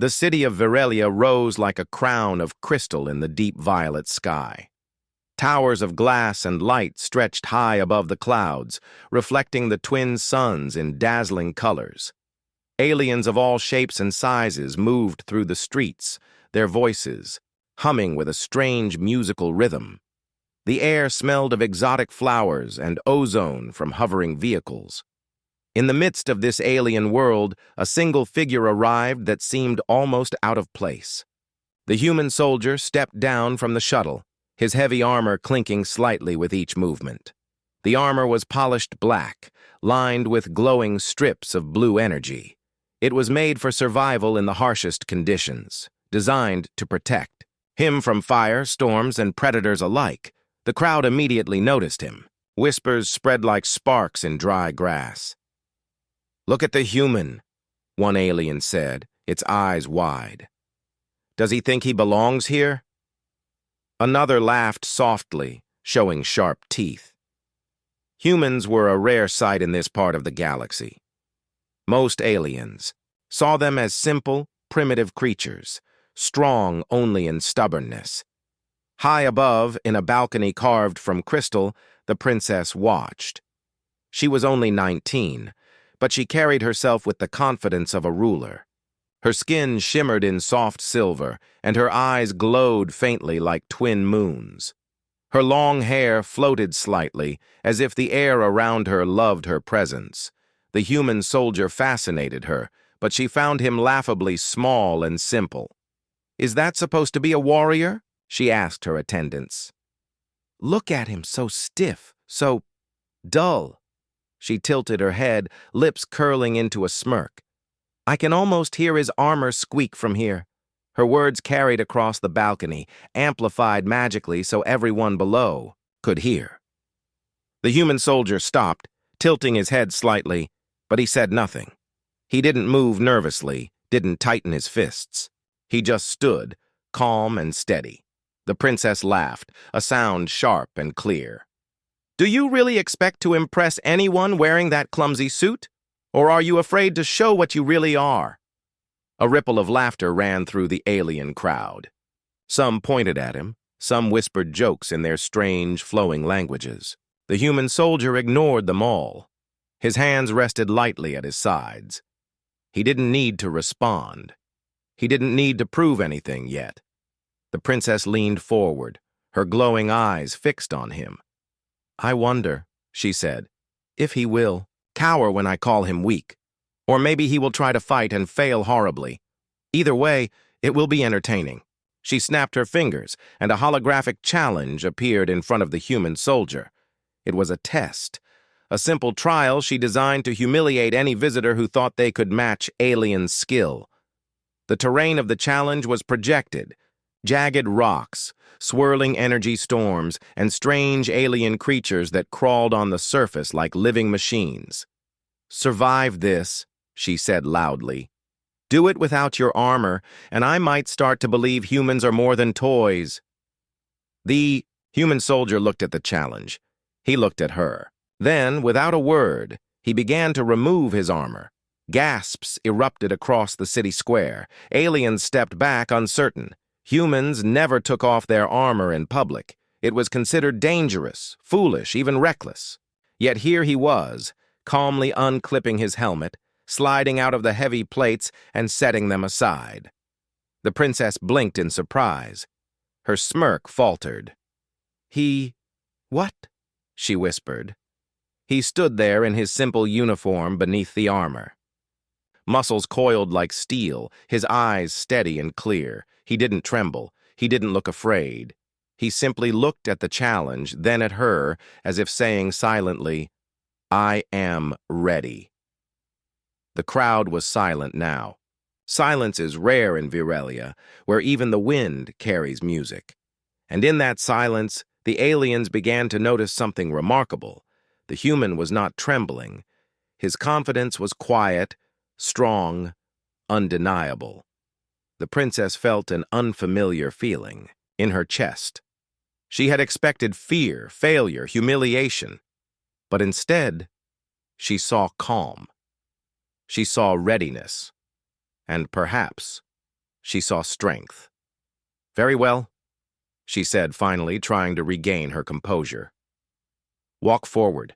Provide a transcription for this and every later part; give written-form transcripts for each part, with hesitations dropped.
The city of Virelia rose like a crown of crystal in the deep violet sky. Towers of glass and light stretched high above the clouds, reflecting the twin suns in dazzling colors. Aliens of all shapes and sizes moved through the streets, their voices humming with a strange musical rhythm. The air smelled of exotic flowers and ozone from hovering vehicles. In the midst of this alien world, a single figure arrived that seemed almost out of place. The human soldier stepped down from the shuttle, his heavy armor clinking slightly with each movement. The armor was polished black, lined with glowing strips of blue energy. It was made for survival in the harshest conditions, designed to protect him from fire, storms, and predators alike. The crowd immediately noticed him. Whispers spread like sparks in dry grass. "Look at the human," one alien said, its eyes wide. "Does he think he belongs here?" Another laughed softly, showing sharp teeth. Humans were a rare sight in this part of the galaxy. Most aliens saw them as simple, primitive creatures, strong only in stubbornness. High above, in a balcony carved from crystal, the princess watched. She was only 19, but she carried herself with the confidence of a ruler. Her skin shimmered in soft silver, and her eyes glowed faintly like twin moons. Her long hair floated slightly, as if the air around her loved her presence. The human soldier fascinated her, but she found him laughably small and simple. "Is that supposed to be a warrior?" she asked her attendants. "Look at him, so stiff, so dull." She tilted her head, lips curling into a smirk. "I can almost hear his armor squeak from here." Her words carried across the balcony, amplified magically so everyone below could hear. The human soldier stopped, tilting his head slightly, but he said nothing. He didn't move nervously, didn't tighten his fists. He just stood, calm and steady. The princess laughed, a sound sharp and clear. "Do you really expect to impress anyone wearing that clumsy suit? Or are you afraid to show what you really are?" A ripple of laughter ran through the alien crowd. Some pointed at him, some whispered jokes in their strange, flowing languages. The human soldier ignored them all. His hands rested lightly at his sides. He didn't need to respond. He didn't need to prove anything yet. The princess leaned forward, her glowing eyes fixed on him. "I wonder," she said, "if he will cower when I call him weak. Or maybe he will try to fight and fail horribly. Either way, it will be entertaining." She snapped her fingers, and a holographic challenge appeared in front of the human soldier. It was a test, a simple trial she designed to humiliate any visitor who thought they could match alien skill. The terrain of the challenge was projected: jagged rocks, swirling energy storms, and strange alien creatures that crawled on the surface like living machines. "Survive this," she said loudly. "Do it without your armor, and I might start to believe humans are more than toys." The human soldier looked at the challenge. He looked at her. Then, without a word, he began to remove his armor. Gasps erupted across the city square. Aliens stepped back uncertain. Humans never took off their armor in public. It was considered dangerous, foolish, even reckless. Yet here he was, calmly unclipping his helmet, sliding out of the heavy plates and setting them aside. The princess blinked in surprise. Her smirk faltered. "What?" she whispered. He stood there in his simple uniform beneath the armor. Muscles coiled like steel, his eyes steady and clear. He didn't tremble. He didn't look afraid. He simply looked at the challenge, then at her, as if saying silently, "I am ready." The crowd was silent now. Silence is rare in Virelia, where even the wind carries music. And in that silence, the aliens began to notice something remarkable. The human was not trembling. His confidence was quiet, strong, undeniable. The princess felt an unfamiliar feeling in her chest. She had expected fear, failure, humiliation. But instead, she saw calm. She saw readiness. And perhaps She saw strength. "Very well," she said finally, trying to regain her composure. "Walk forward.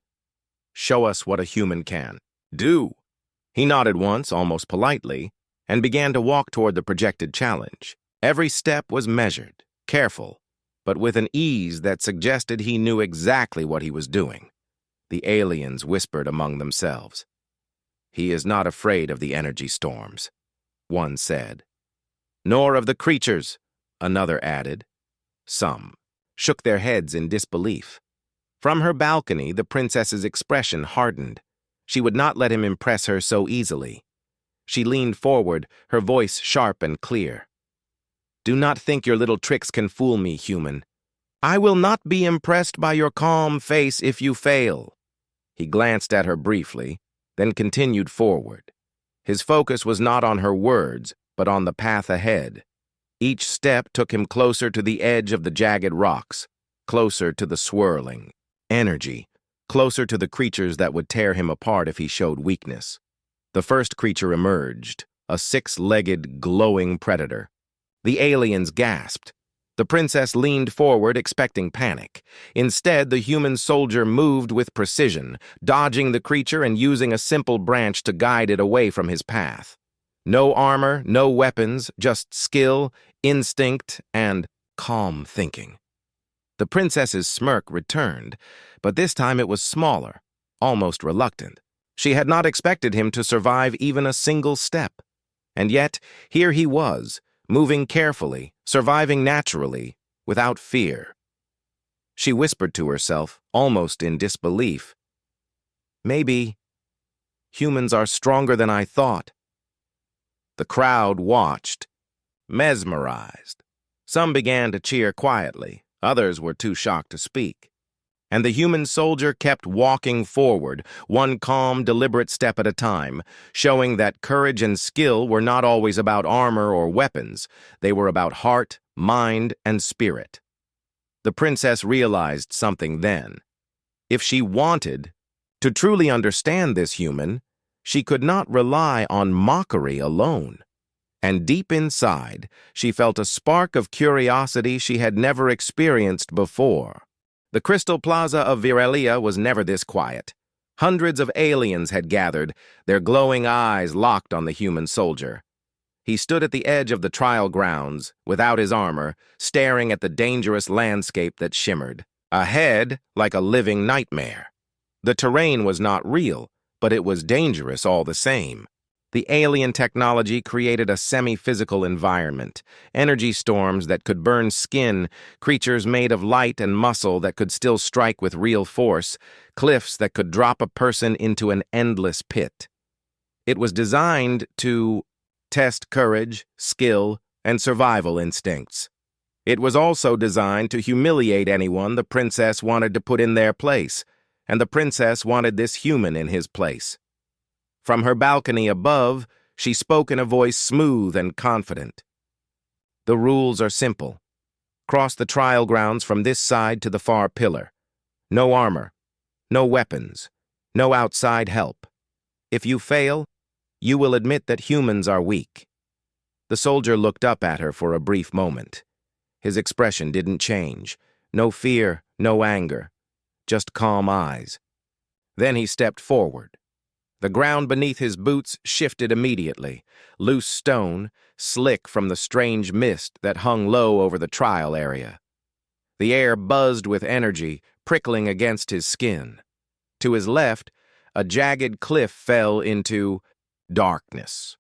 Show us what a human can." "Do." He nodded once, almost politely, and began to walk toward the projected challenge. Every step was measured, careful, but with an ease that suggested he knew exactly what he was doing. The aliens whispered among themselves. "He is not afraid of the energy storms," one said. "Nor of the creatures," another added. Some shook their heads in disbelief. From her balcony, the princess's expression hardened. She would not let him impress her so easily. She leaned forward, her voice sharp and clear. "Do not think your little tricks can fool me, human. I will not be impressed by your calm face if you fail." He glanced at her briefly, then continued forward. His focus was not on her words, but on the path ahead. Each step took him closer to the edge of the jagged rocks, closer to the swirling energy, closer to the creatures that would tear him apart if he showed weakness. The first creature emerged, a six-legged, glowing predator. The aliens gasped. The princess leaned forward, expecting panic. Instead, the human soldier moved with precision, dodging the creature and using a simple branch to guide it away from his path. No armor, no weapons, just skill, instinct, and calm thinking. The princess's smirk returned, but this time it was smaller, almost reluctant. She had not expected him to survive even a single step. And yet, here he was, moving carefully, surviving naturally, without fear. She whispered to herself, almost in disbelief, "Maybe humans are stronger than I thought." The crowd watched, mesmerized. Some began to cheer quietly, others were too shocked to speak. And the human soldier kept walking forward, one calm, deliberate step at a time, showing that courage and skill were not always about armor or weapons. They were about heart, mind, and spirit. The princess realized something then. If she wanted to truly understand this human, she could not rely on mockery alone. And deep inside, she felt a spark of curiosity she had never experienced before. The Crystal Plaza of Virelia was never this quiet. Hundreds of aliens had gathered, their glowing eyes locked on the human soldier. He stood at the edge of the trial grounds, without his armor, staring at the dangerous landscape that shimmered. Ahead, like a living nightmare. The terrain was not real, but it was dangerous all the same. The alien technology created a semi-physical environment, energy storms that could burn skin, creatures made of light and muscle that could still strike with real force, cliffs that could drop a person into an endless pit. It was designed to test courage, skill, and survival instincts. It was also designed to humiliate anyone the princess wanted to put in their place, and the princess wanted this human in his place. From her balcony above, she spoke in a voice smooth and confident. "The rules are simple. Cross the trial grounds from this side to the far pillar. No armor, no weapons, no outside help. If you fail, you will admit that humans are weak." The soldier looked up at her for a brief moment. His expression didn't change. No fear, no anger, just calm eyes. Then he stepped forward. The ground beneath his boots shifted immediately, loose stone, slick from the strange mist that hung low over the trial area. The air buzzed with energy, prickling against his skin. To his left, a jagged cliff fell into darkness.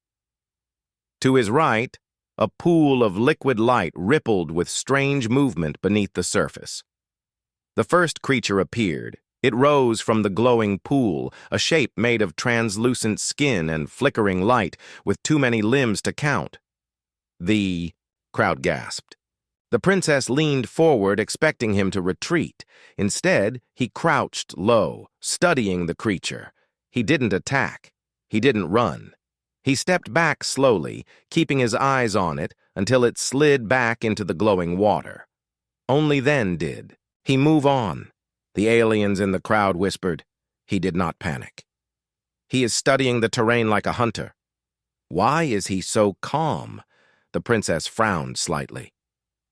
To his right, a pool of liquid light rippled with strange movement beneath the surface. The first creature appeared. It rose from the glowing pool, a shape made of translucent skin and flickering light, with too many limbs to count. "The..." crowd gasped. The princess leaned forward, expecting him to retreat. Instead, he crouched low, studying the creature. He didn't attack. He didn't run. He stepped back slowly, keeping his eyes on it until it slid back into the glowing water. Only then did he move on. The aliens in the crowd whispered. He did not panic. "He is studying the terrain like a hunter." "Why is he so calm?" The princess frowned slightly.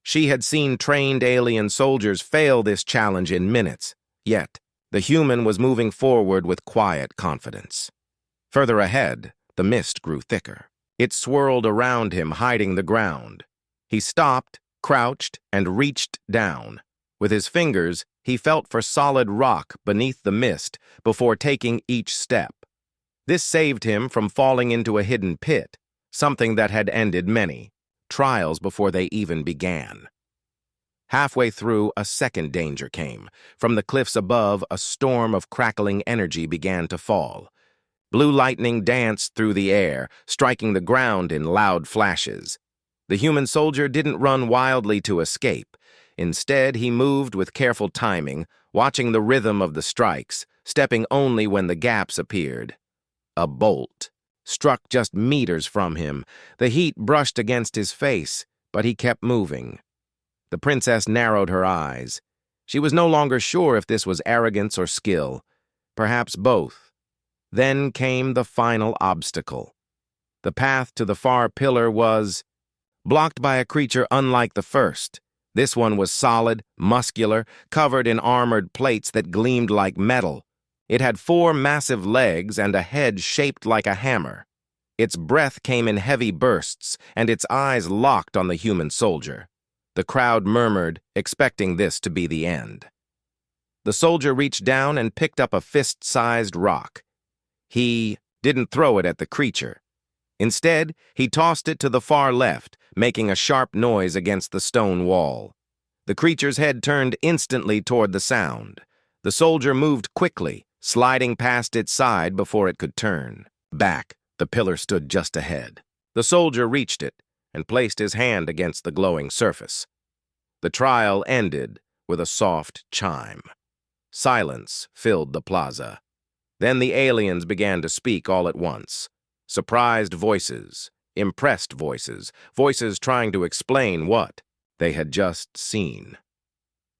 She had seen trained alien soldiers fail this challenge in minutes, yet the human was moving forward with quiet confidence. Further ahead, the mist grew thicker. It swirled around him, hiding the ground. He stopped, crouched, and reached down. With his fingers, he felt for solid rock beneath the mist before taking each step. This saved him from falling into a hidden pit, something that had ended many trials before they even began. Halfway through, a second danger came. From the cliffs above, a storm of crackling energy began to fall. Blue lightning danced through the air, striking the ground in loud flashes. The human soldier didn't run wildly to escape. Instead, he moved with careful timing, watching the rhythm of the strikes, stepping only when the gaps appeared. A bolt struck just meters from him. The heat brushed against his face, but he kept moving. The princess narrowed her eyes. She was no longer sure if this was arrogance or skill, perhaps both. Then came the final obstacle. The path to the far pillar was blocked by a creature unlike the first. This one was solid, muscular, covered in armored plates that gleamed like metal. It had 4 massive legs and a head shaped like a hammer. Its breath came in heavy bursts, and its eyes locked on the human soldier. The crowd murmured, expecting this to be the end. The soldier reached down and picked up a fist-sized rock. He didn't throw it at the creature. Instead, he tossed it to the far left, making a sharp noise against the stone wall. The creature's head turned instantly toward the sound. The soldier moved quickly, sliding past its side before it could turn. Back, the pillar stood just ahead. The soldier reached it and placed his hand against the glowing surface. The trial ended with a soft chime. Silence filled the plaza. Then the aliens began to speak all at once. Surprised voices, impressed voices, voices trying to explain what they had just seen.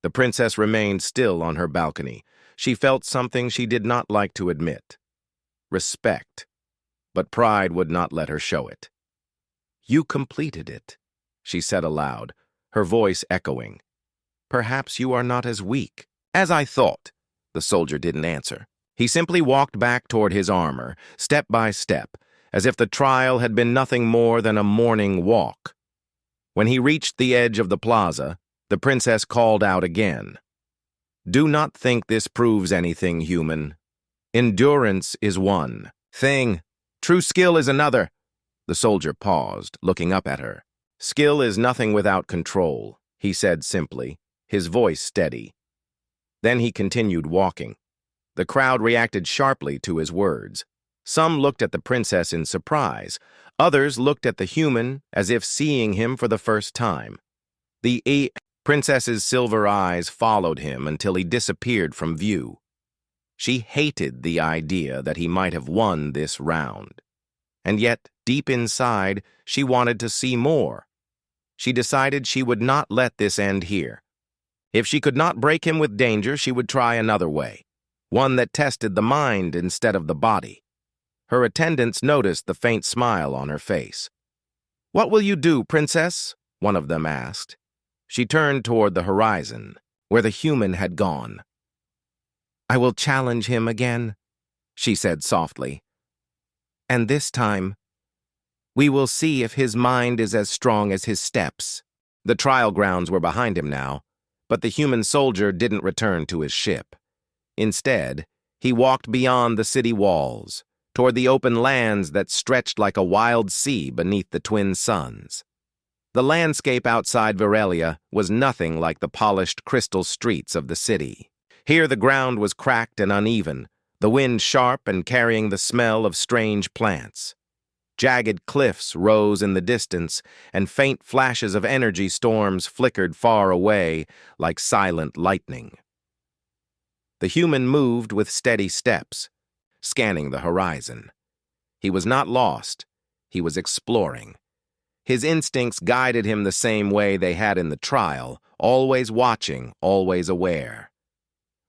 The princess remained still on her balcony. She felt something she did not like to admit. Respect. But pride would not let her show it. "You completed it," she said aloud, her voice echoing. "Perhaps you are not as weak as I thought." The soldier didn't answer. He simply walked back toward his armor, step by step, as if the trial had been nothing more than a morning walk. When he reached the edge of the plaza, the princess called out again. "Do not think this proves anything, human. Endurance is one thing. True skill is another." The soldier paused, looking up at her. "Skill is nothing without control," he said simply, his voice steady. Then he continued walking. The crowd reacted sharply to his words. Some looked at the princess in surprise. Others looked at the human as if seeing him for the first time. The princess's silver eyes followed him until he disappeared from view. She hated the idea that he might have won this round. And yet, deep inside, she wanted to see more. She decided she would not let this end here. If she could not break him with danger, she would try another way, one that tested the mind instead of the body. Her attendants noticed the faint smile on her face. "What will you do, princess?" one of them asked. She turned toward the horizon, where the human had gone. "I will challenge him again," she said softly. "And this time, we will see if his mind is as strong as his steps." The trial grounds were behind him now, but the human soldier didn't return to his ship. Instead, he walked beyond the city walls, toward the open lands that stretched like a wild sea beneath the twin suns. The landscape outside Virelia was nothing like the polished crystal streets of the city. Here the ground was cracked and uneven, the wind sharp and carrying the smell of strange plants. Jagged cliffs rose in the distance, and faint flashes of energy storms flickered far away like silent lightning. The human moved with steady steps, scanning the horizon. He was not lost. He was exploring. His instincts guided him the same way they had in the trial, always watching, always aware.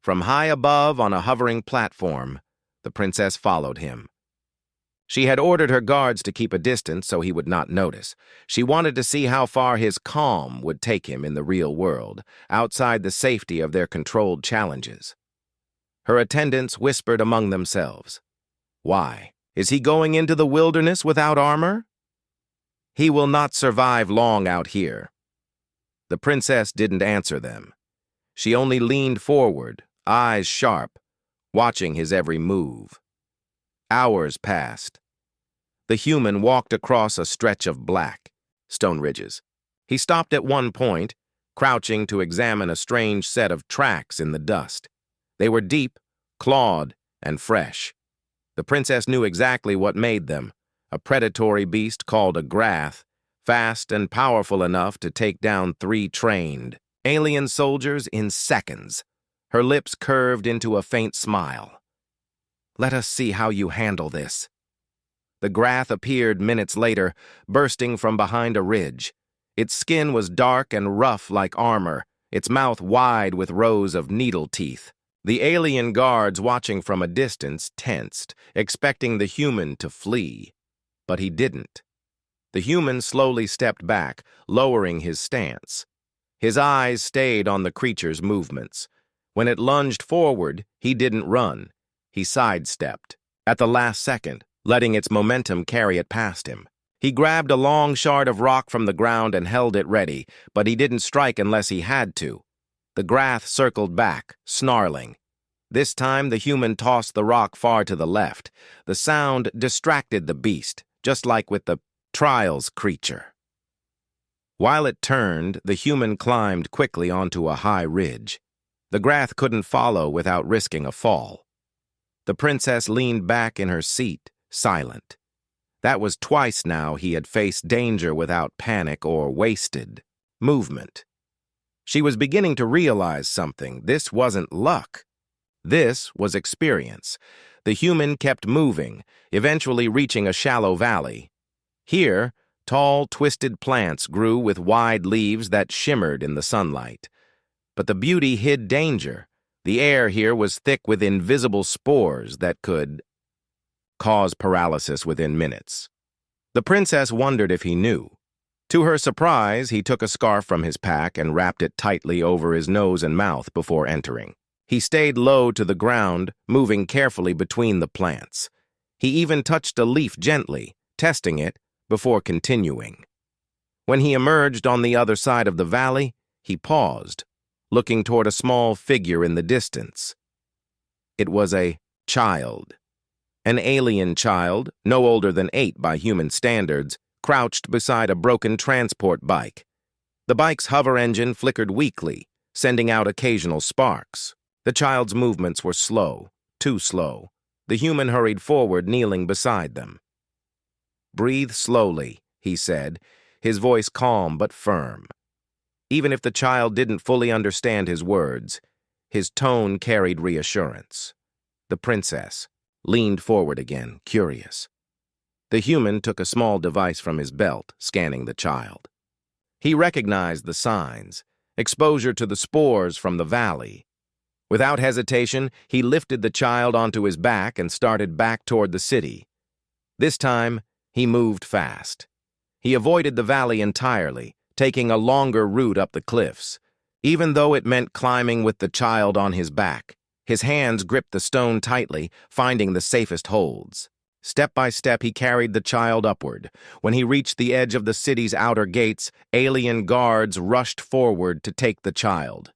From high above on a hovering platform, the princess followed him. She had ordered her guards to keep a distance so he would not notice. She wanted to see how far his calm would take him in the real world, outside the safety of their controlled challenges. Her attendants whispered among themselves. Why? Is he going into the wilderness without armor? He will not survive long out here. The princess didn't answer them. She only leaned forward, eyes sharp, watching his every move. Hours passed. The human walked across a stretch of black stone ridges. He stopped at one point, crouching to examine a strange set of tracks in the dust. They were deep, clawed, and fresh. The princess knew exactly what made them, a predatory beast called a grath, fast and powerful enough to take down 3 trained alien soldiers in seconds. Her lips curved into a faint smile. Let us see how you handle this. The grath appeared minutes later, bursting from behind a ridge. Its skin was dark and rough like armor, its mouth wide with rows of needle teeth. The alien guards watching from a distance tensed, expecting the human to flee. But he didn't. The human slowly stepped back, lowering his stance. His eyes stayed on the creature's movements. When it lunged forward, he didn't run. He sidestepped, at the last second, letting its momentum carry it past him. He grabbed a long shard of rock from the ground and held it ready, but he didn't strike unless he had to. The grath circled back, snarling. This time, the human tossed the rock far to the left. The sound distracted the beast, just like with the Trials creature. While it turned, the human climbed quickly onto a high ridge. The grath couldn't follow without risking a fall. The princess leaned back in her seat, silent. That was twice now he had faced danger without panic or wasted movement. She was beginning to realize something. This wasn't luck. This was experience. The human kept moving, eventually reaching a shallow valley. Here, tall, twisted plants grew with wide leaves that shimmered in the sunlight. But the beauty hid danger. The air here was thick with invisible spores that could cause paralysis within minutes. The princess wondered if he knew. To her surprise, he took a scarf from his pack and wrapped it tightly over his nose and mouth before entering. He stayed low to the ground, moving carefully between the plants. He even touched a leaf gently, testing it, before continuing. When he emerged on the other side of the valley, he paused, looking toward a small figure in the distance. It was a child. An alien child, no older than 8 by human standards, crouched beside a broken transport bike. The bike's hover engine flickered weakly, sending out occasional sparks. The child's movements were slow, too slow. The human hurried forward, kneeling beside them. "Breathe slowly," he said, his voice calm but firm. Even if the child didn't fully understand his words, his tone carried reassurance. The princess leaned forward again, curious. The human took a small device from his belt, scanning the child. He recognized the signs, exposure to the spores from the valley. Without hesitation, he lifted the child onto his back and started back toward the city. This time, he moved fast. He avoided the valley entirely, taking a longer route up the cliffs. Even though it meant climbing with the child on his back, his hands gripped the stone tightly, finding the safest holds. Step by step, he carried the child upward. When he reached the edge of the city's outer gates, alien guards rushed forward to take the child.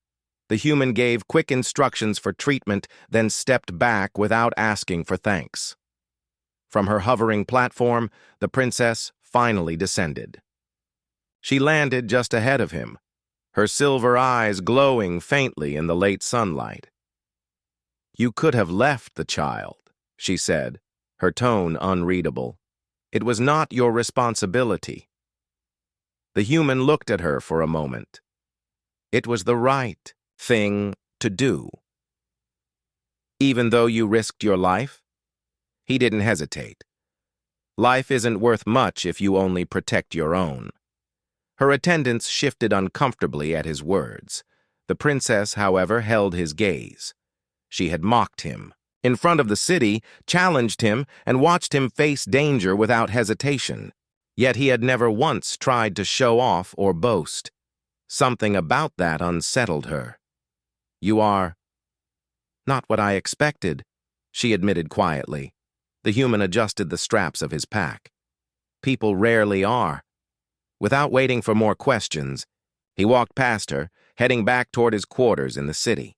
The human gave quick instructions for treatment, then stepped back without asking for thanks. From her hovering platform, the princess finally descended. She landed just ahead of him, her silver eyes glowing faintly in the late sunlight. "You could have left the child," she said, her tone unreadable. "It was not your responsibility." The human looked at her for a moment. It was the right thing to do. "Even though you risked your life?" He didn't hesitate. "Life isn't worth much if you only protect your own." Her attendants shifted uncomfortably at his words. The princess, however, held his gaze. She had mocked him, in front of the city, challenged him, and watched him face danger without hesitation. Yet he had never once tried to show off or boast. Something about that unsettled her. "You are not what I expected," she admitted quietly. The human adjusted the straps of his pack. "People rarely are." Without waiting for more questions, he walked past her, heading back toward his quarters in the city.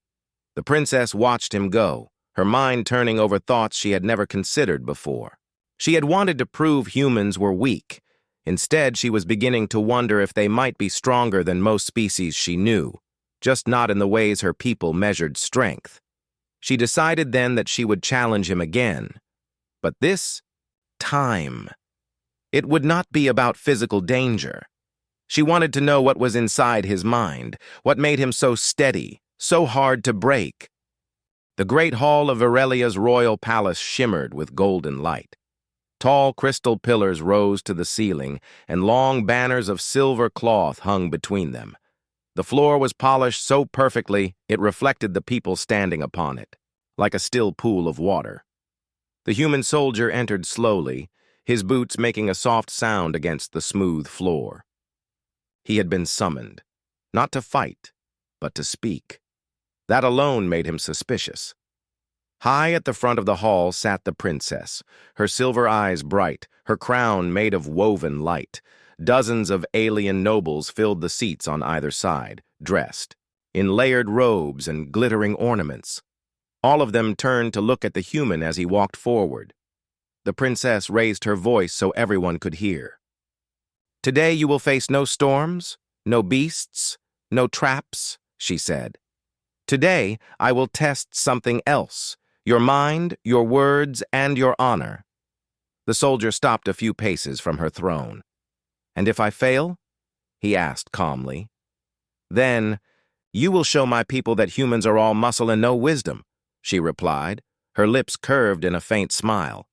The princess watched him go, her mind turning over thoughts she had never considered before. She had wanted to prove humans were weak. Instead, she was beginning to wonder if they might be stronger than most species she knew, just not in the ways her people measured strength. She decided then that she would challenge him again. But this time, it would not be about physical danger. She wanted to know what was inside his mind, what made him so steady, so hard to break. The great hall of Aurelia's royal palace shimmered with golden light. Tall crystal pillars rose to the ceiling, and long banners of silver cloth hung between them. The floor was polished so perfectly it reflected the people standing upon it, like a still pool of water. The human soldier entered slowly, his boots making a soft sound against the smooth floor. He had been summoned, not to fight, but to speak. That alone made him suspicious. High at the front of the hall sat the princess, her silver eyes bright, her crown made of woven light. Dozens of alien nobles filled the seats on either side, dressed in layered robes and glittering ornaments. All of them turned to look at the human as he walked forward. The princess raised her voice so everyone could hear. "Today you will face no storms, no beasts, no traps," she said. "Today I will test something else, your mind, your words, and your honor." The soldier stopped a few paces from her throne. "And if I fail?" he asked calmly. "Then you will show my people that humans are all muscle and no wisdom," she replied, her lips curved in a faint smile.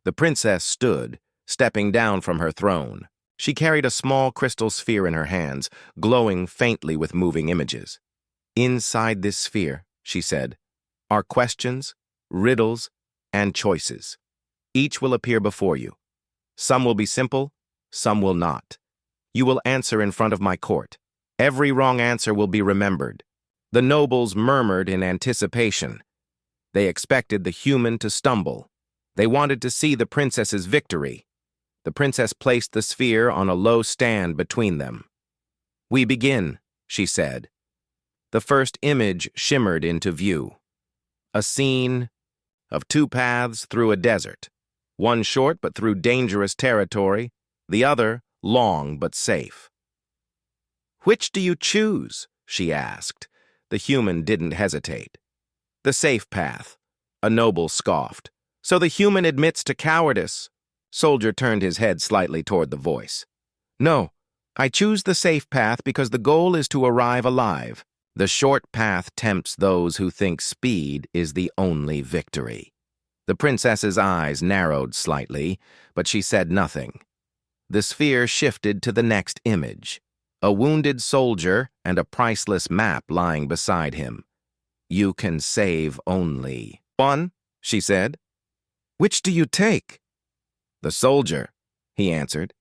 The princess stood, stepping down from her throne. She carried a small crystal sphere in her hands, glowing faintly with moving images. "Inside this sphere," she said, "are questions, riddles, and choices. Each will appear before you. Some will be simple, some will not. You will answer in front of my court. Every wrong answer will be remembered." The nobles murmured in anticipation. They expected the human to stumble. They wanted to see the princess's victory. The princess placed the sphere on a low stand between them. "We begin," she said. The first image shimmered into view. A scene of two paths through a desert, one short but through dangerous territory, the other long but safe. "Which do you choose?" she asked. The human didn't hesitate. "The safe path," a noble scoffed. "So the human admits to cowardice." Soldier turned his head slightly toward the voice. "No, I choose the safe path because the goal is to arrive alive. The short path tempts those who think speed is the only victory." The princess's eyes narrowed slightly, but she said nothing. The sphere shifted to the next image, a wounded soldier and a priceless map lying beside him. "You can save only one," she said. "Which do you take?" "The soldier," he answered.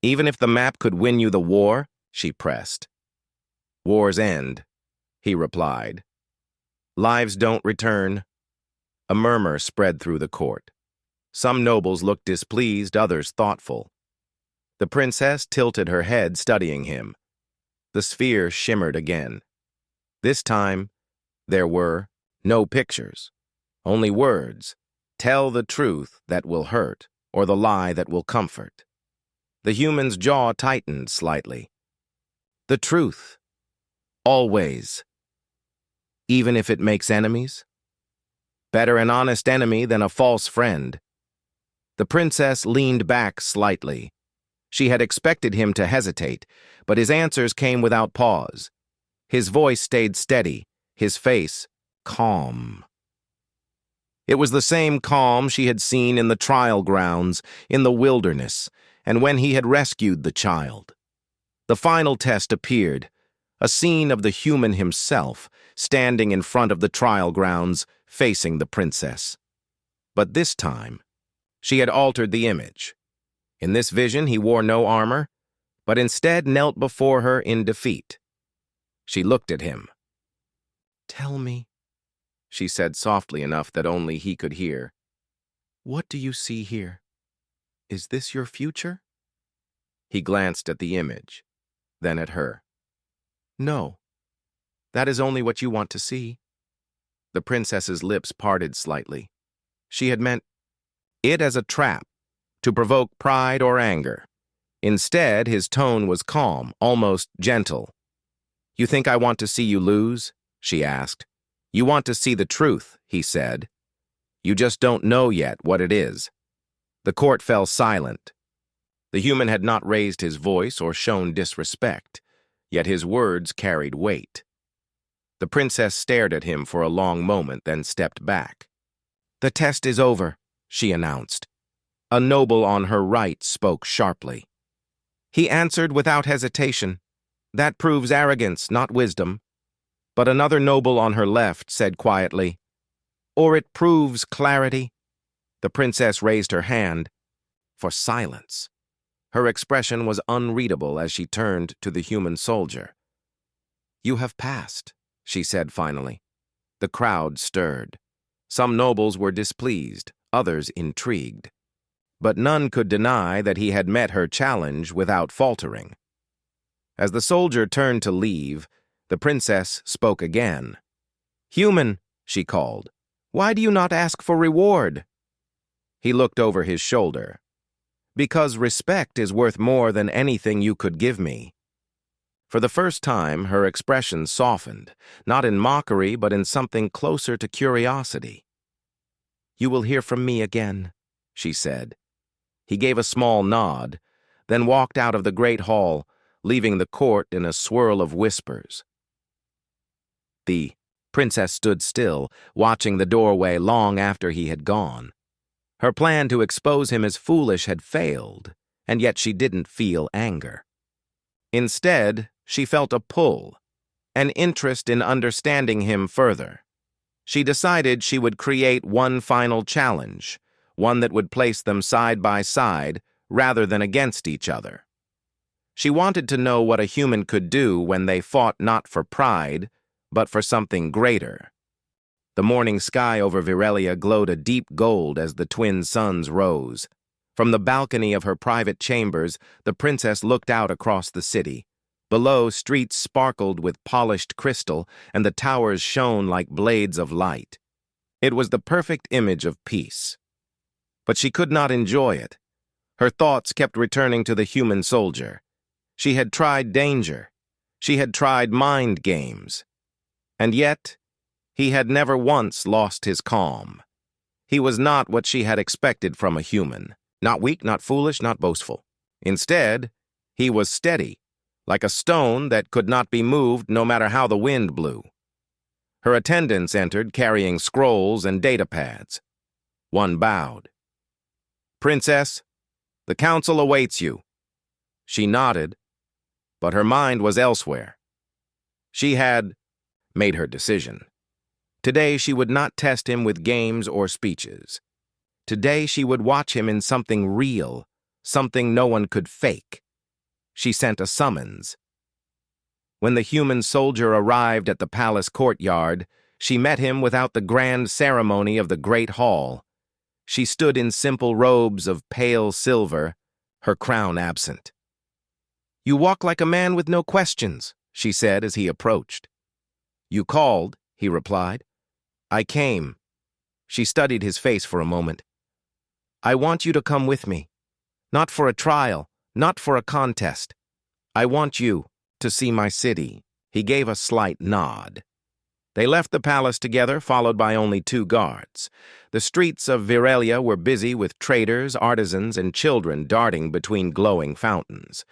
"Even if the map could win you the war," she pressed. "Wars end," he replied. "Lives don't return." A murmur spread through the court. Some nobles looked displeased, others thoughtful. The princess tilted her head, studying him. The sphere shimmered again. This time, there were no pictures, only words. Tell the truth that will hurt, or the lie that will comfort. The human's jaw tightened slightly. "The truth. Always. Even if it makes enemies? Better an honest enemy than a false friend." The princess leaned back slightly. She had expected him to hesitate, but his answers came without pause. His voice stayed steady, his face calm. It was the same calm she had seen in the trial grounds, in the wilderness, and when he had rescued the child. The final test appeared, a scene of the human himself, standing in front of the trial grounds, facing the princess. But this time, she had altered the image. In this vision, he wore no armor, but instead knelt before her in defeat. She looked at him. "Tell me," she said softly enough that only he could hear. "What do you see here? Is this your future?" He glanced at the image, then at her. "No, that is only what you want to see." The princess's lips parted slightly. She had meant it as a trap, to provoke pride or anger. Instead, his tone was calm, almost gentle. "You think I want to see you lose?" she asked. "You want to see the truth," he said. "You just don't know yet what it is." The court fell silent. The human had not raised his voice or shown disrespect, yet his words carried weight. The princess stared at him for a long moment, then stepped back. "The test is over," she announced. A noble on her right spoke sharply. He answered without hesitation. "That proves arrogance, not wisdom." But another noble on her left said quietly, "Or it proves clarity." The princess raised her hand for silence. Her expression was unreadable as she turned to the human soldier. "You have passed," she said finally. The crowd stirred. Some nobles were displeased, others intrigued. But none could deny that he had met her challenge without faltering. As the soldier turned to leave, the princess spoke again. "Human," she called, "why do you not ask for reward?" He looked over his shoulder. "Because respect is worth more than anything you could give me." For the first time, her expression softened, not in mockery, but in something closer to curiosity. "You will hear from me again," she said. He gave a small nod, then walked out of the great hall, leaving the court in a swirl of whispers. The princess stood still, watching the doorway long after he had gone. Her plan to expose him as foolish had failed, and yet she didn't feel anger. Instead, she felt a pull, an interest in understanding him further. She decided she would create one final challenge, one that would place them side by side rather than against each other. She wanted to know what a human could do when they fought not for pride, but for something greater. The morning sky over Virelia glowed a deep gold as the twin suns rose. From the balcony of her private chambers, the princess looked out across the city. Below, streets sparkled with polished crystal, and the towers shone like blades of light. It was the perfect image of peace. But she could not enjoy it. Her thoughts kept returning to the human soldier. She had tried danger. She had tried mind games. And yet, he had never once lost his calm. He was not what she had expected from a human. Not weak, not foolish, not boastful. Instead, he was steady, like a stone that could not be moved no matter how the wind blew. Her attendants entered carrying scrolls and data pads. One bowed. "Princess, the council awaits you." She nodded, but her mind was elsewhere. She had made her decision. Today she would not test him with games or speeches. Today she would watch him in something real, something no one could fake. She sent a summons. When the human soldier arrived at the palace courtyard, she met him without the grand ceremony of the great hall. She stood in simple robes of pale silver, her crown absent. "You walk like a man with no questions," she said as he approached. "You called," he replied. "I came." She studied his face for a moment. "I want you to come with me. Not for a trial, not for a contest. I want you to see my city." He gave a slight nod. They left the palace together, followed by only 2 guards. The streets of Virelia were busy with traders, artisans, and children darting between glowing fountains.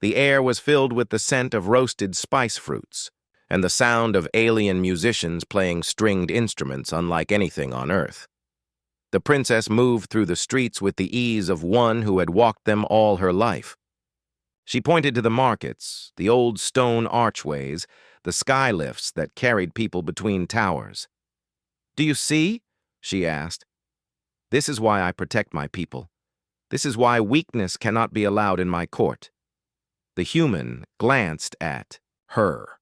The air was filled with the scent of roasted spice fruits, and the sound of alien musicians playing stringed instruments unlike anything on earth. The princess moved through the streets with the ease of one who had walked them all her life. She pointed to the markets, the old stone archways, the sky lifts that carried people between towers. "Do you see?" she asked. "This is why I protect my people. This is why weakness cannot be allowed in my court." The human glanced at her.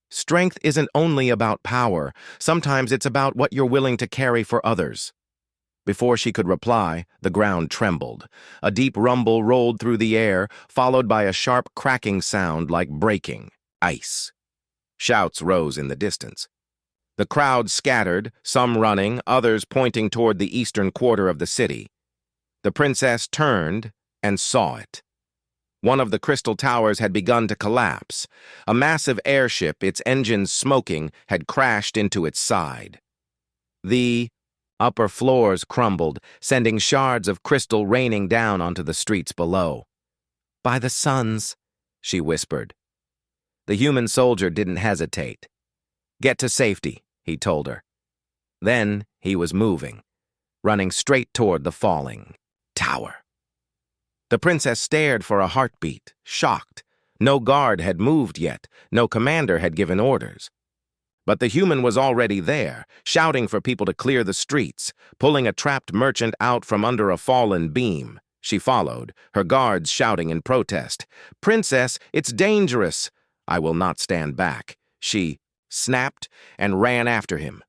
Strength isn't only about power. Sometimes it's about what you're willing to carry for others. Before she could reply, the ground trembled. A deep rumble rolled through the air, followed by a sharp cracking sound like breaking ice. Shouts rose in the distance. The crowd scattered, some running, others pointing toward the eastern quarter of the city. The princess turned and saw it. One of the crystal towers had begun to collapse. A massive airship, its engines smoking, had crashed into its side. The upper floors crumbled, sending shards of crystal raining down onto the streets below. "By the suns," she whispered. The human soldier didn't hesitate. "Get to safety," he told her. Then he was moving, running straight toward the falling tower. The princess stared for a heartbeat, shocked. No guard had moved yet, no commander had given orders. But the human was already there, shouting for people to clear the streets, pulling a trapped merchant out from under a fallen beam. She followed, her guards shouting in protest. "Princess, it's dangerous!" "I will not stand back," she snapped and ran after him.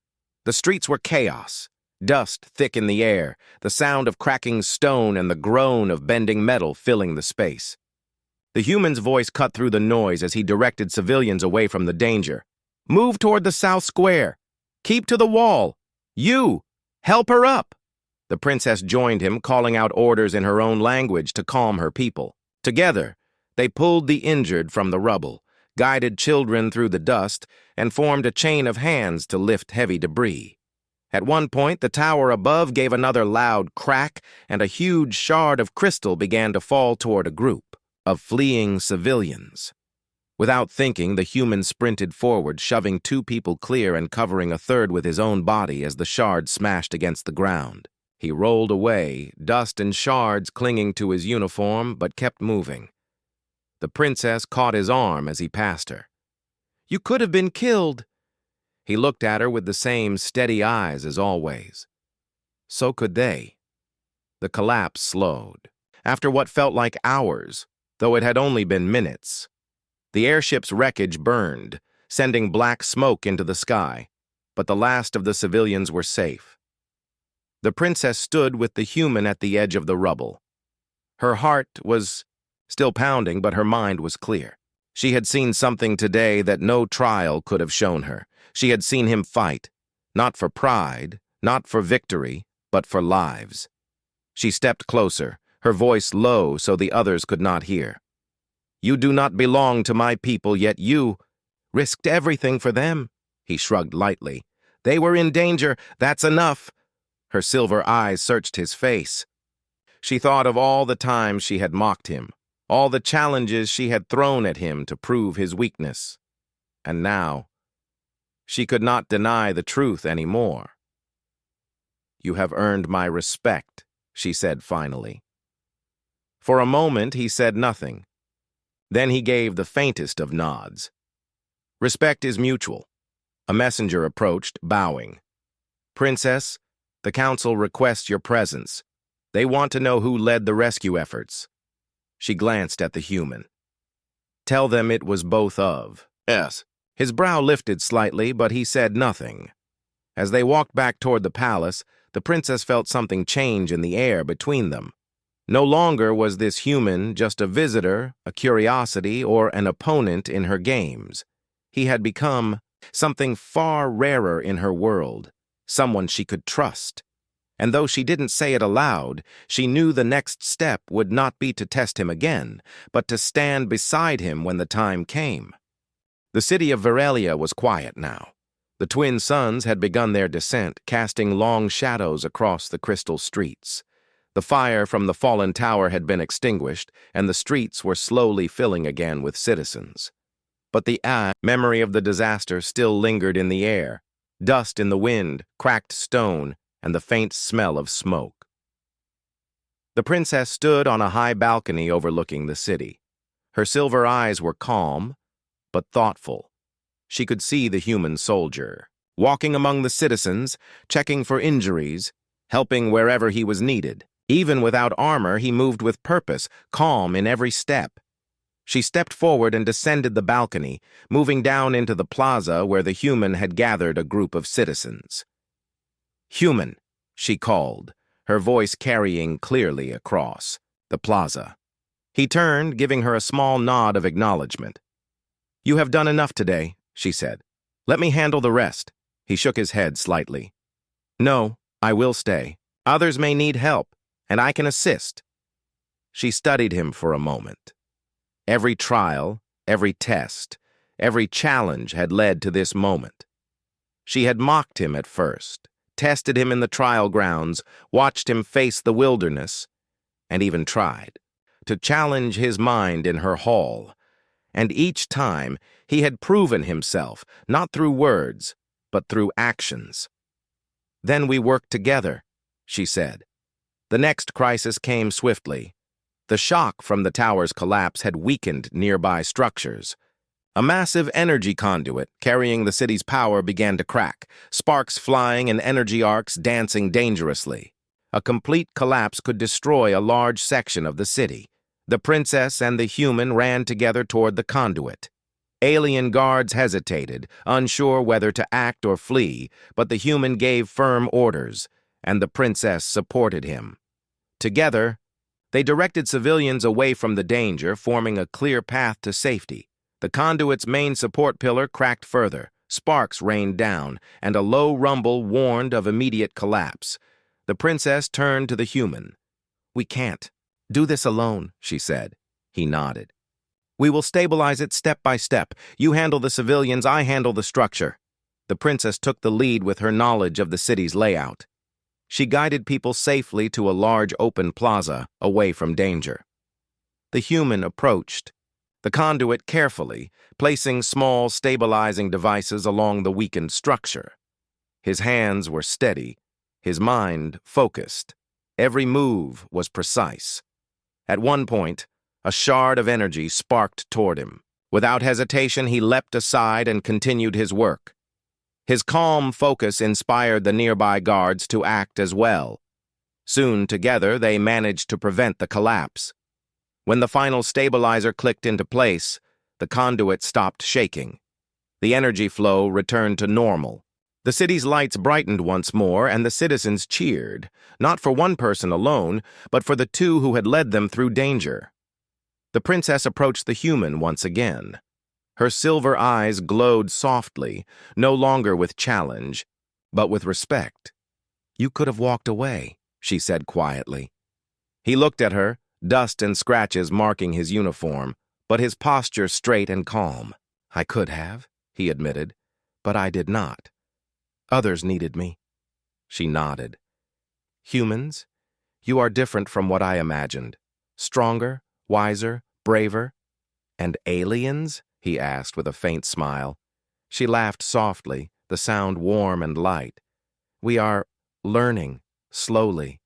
The streets were chaos. Dust thick in the air, the sound of cracking stone and the groan of bending metal filling the space. The human's voice cut through the noise as he directed civilians away from the danger. "Move toward the south square. Keep to the wall. You! Help her up!" The princess joined him, calling out orders in her own language to calm her people. Together, they pulled the injured from the rubble, guided children through the dust, and formed a chain of hands to lift heavy debris. At one point, the tower above gave another loud crack, and a huge shard of crystal began to fall toward a group of fleeing civilians. Without thinking, the human sprinted forward, shoving 2 people clear and covering a third with his own body as the shard smashed against the ground. He rolled away, dust and shards clinging to his uniform, but kept moving. The princess caught his arm as he passed her. "You could have been killed." He looked at her with the same steady eyes as always. So could they. The collapse slowed. After what felt like hours, though it had only been minutes, the airship's wreckage burned, sending black smoke into the sky, but the last of the civilians were safe. The princess stood with the human at the edge of the rubble. Her heart was still pounding, but her mind was clear. She had seen something today that no trial could have shown her. She had seen him fight, not for pride, not for victory, but for lives. She stepped closer, her voice low so the others could not hear. "You do not belong to my people, yet you risked everything for them." He shrugged lightly. "They were in danger, that's enough." Her silver eyes searched his face. She thought of all the times she had mocked him, all the challenges she had thrown at him to prove his weakness. And now, she could not deny the truth anymore. "You have earned my respect," she said finally. For a moment, he said nothing. Then he gave the faintest of nods. "Respect is mutual." A messenger approached, bowing. "Princess, the council requests your presence. They want to know who led the rescue efforts." She glanced at the human. "Tell them it was both of us." His brow lifted slightly, but he said nothing. As they walked back toward the palace, the princess felt something change in the air between them. No longer was this human just a visitor, a curiosity, or an opponent in her games. He had become something far rarer in her world, someone she could trust. And though she didn't say it aloud, she knew the next step would not be to test him again, but to stand beside him when the time came. The city of Varelia was quiet now. The twin suns had begun their descent, casting long shadows across the crystal streets. The fire from the fallen tower had been extinguished, and the streets were slowly filling again with citizens. But the memory of the disaster still lingered in the air, dust in the wind, cracked stone, and the faint smell of smoke. The princess stood on a high balcony overlooking the city. Her silver eyes were calm, but thoughtful. She could see the human soldier, walking among the citizens, checking for injuries, helping wherever he was needed. Even without armor, he moved with purpose, calm in every step. She stepped forward and descended the balcony, moving down into the plaza where the human had gathered a group of citizens. "Human," she called, her voice carrying clearly across the plaza. He turned, giving her a small nod of acknowledgement. "You have done enough today," she said. "Let me handle the rest." He shook his head slightly. "No, I will stay. Others may need help, and I can assist." She studied him for a moment. Every trial, every test, every challenge had led to this moment. She had mocked him at first, tested him in the trial grounds, watched him face the wilderness, and even tried to challenge his mind in her hall. And each time he had proven himself, not through words, but through actions. "Then we worked together," she said. The next crisis came swiftly. The shock from the tower's collapse had weakened nearby structures. A massive energy conduit carrying the city's power began to crack, sparks flying and energy arcs dancing dangerously. A complete collapse could destroy a large section of the city. The princess and the human ran together toward the conduit. Alien guards hesitated, unsure whether to act or flee, but the human gave firm orders, and the princess supported him. Together, they directed civilians away from the danger, forming a clear path to safety. The conduit's main support pillar cracked further, sparks rained down, and a low rumble warned of immediate collapse. The princess turned to the human. "We can't do this alone," she said. He nodded. "We will stabilize it step by step. You handle the civilians, I handle the structure." The princess took the lead with her knowledge of the city's layout. She guided people safely to a large open plaza, away from danger. The human approached the conduit carefully, placing small stabilizing devices along the weakened structure. His hands were steady, his mind focused. Every move was precise. At one point, a shard of energy sparked toward him. Without hesitation, he leapt aside and continued his work. His calm focus inspired the nearby guards to act as well. Soon, together, they managed to prevent the collapse. When the final stabilizer clicked into place, the conduit stopped shaking. The energy flow returned to normal. The city's lights brightened once more, and the citizens cheered, not for one person alone, but for the two who had led them through danger. The princess approached the human once again. Her silver eyes glowed softly, no longer with challenge, but with respect. "You could have walked away," she said quietly. He looked at her, dust and scratches marking his uniform, but his posture straight and calm. "I could have," he admitted, "but I did not. Others needed me." She nodded. "Humans, you are different from what I imagined. Stronger, wiser, braver. And aliens?" he asked with a faint smile. She laughed softly, the sound warm and light. "We are learning, slowly."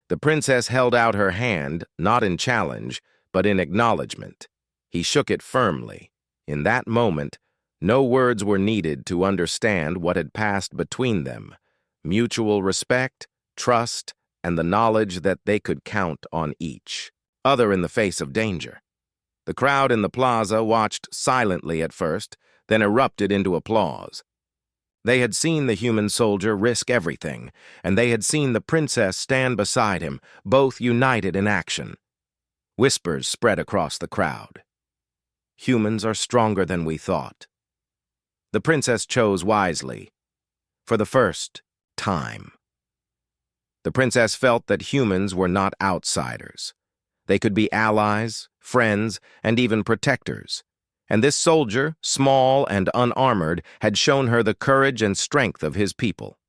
The princess held out her hand, not in challenge, but in acknowledgement. He shook it firmly. In that moment, no words were needed to understand what had passed between them. Mutual respect, trust, and the knowledge that they could count on each other in the face of danger. The crowd in the plaza watched silently at first, then erupted into applause. They had seen the human soldier risk everything, and they had seen the princess stand beside him, both united in action. Whispers spread across the crowd. "Humans are stronger than we thought." The princess chose wisely, for the first time. The princess felt that humans were not outsiders. They could be allies, friends, and even protectors. And this soldier, small and unarmored, had shown her the courage and strength of his people.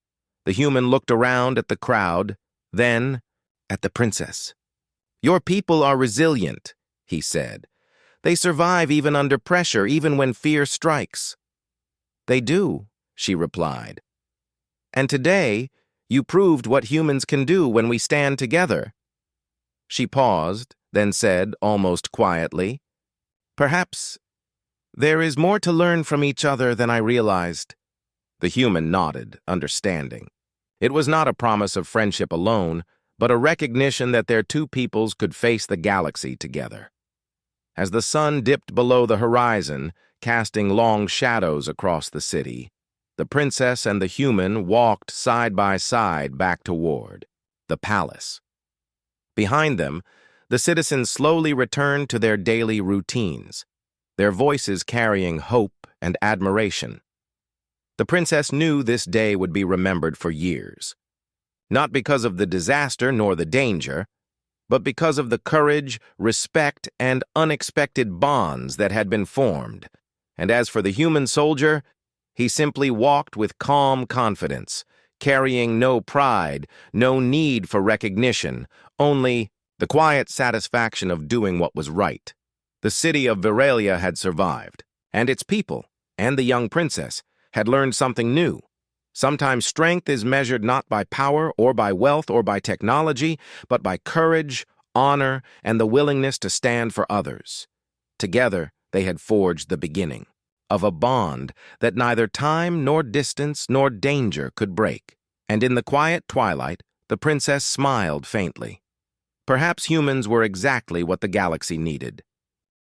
The human looked around at the crowd, then at the princess. "Your people are resilient," he said. "They survive even under pressure, even when fear strikes." "They do," she replied. "And today, you proved what humans can do when we stand together." She paused, then said, almost quietly, "Perhaps there is more to learn from each other than I realized." The human nodded, understanding. It was not a promise of friendship alone, but a recognition that their two peoples could face the galaxy together. As the sun dipped below the horizon, casting long shadows across the city, the princess and the human walked side by side back toward the palace. Behind them, the citizens slowly returned to their daily routines, their voices carrying hope and admiration. The princess knew this day would be remembered for years, not because of the disaster nor the danger, but because of the courage, respect, and unexpected bonds that had been formed. And as for the human soldier, he simply walked with calm confidence, carrying no pride, no need for recognition, only the quiet satisfaction of doing what was right. The city of Veralia had survived, and its people, and the young princess, had learned something new. Sometimes strength is measured not by power or by wealth or by technology, but by courage, honor, and the willingness to stand for others. Together, they had forged the beginning of a bond that neither time nor distance nor danger could break. And in the quiet twilight, the princess smiled faintly. Perhaps humans were exactly what the galaxy needed.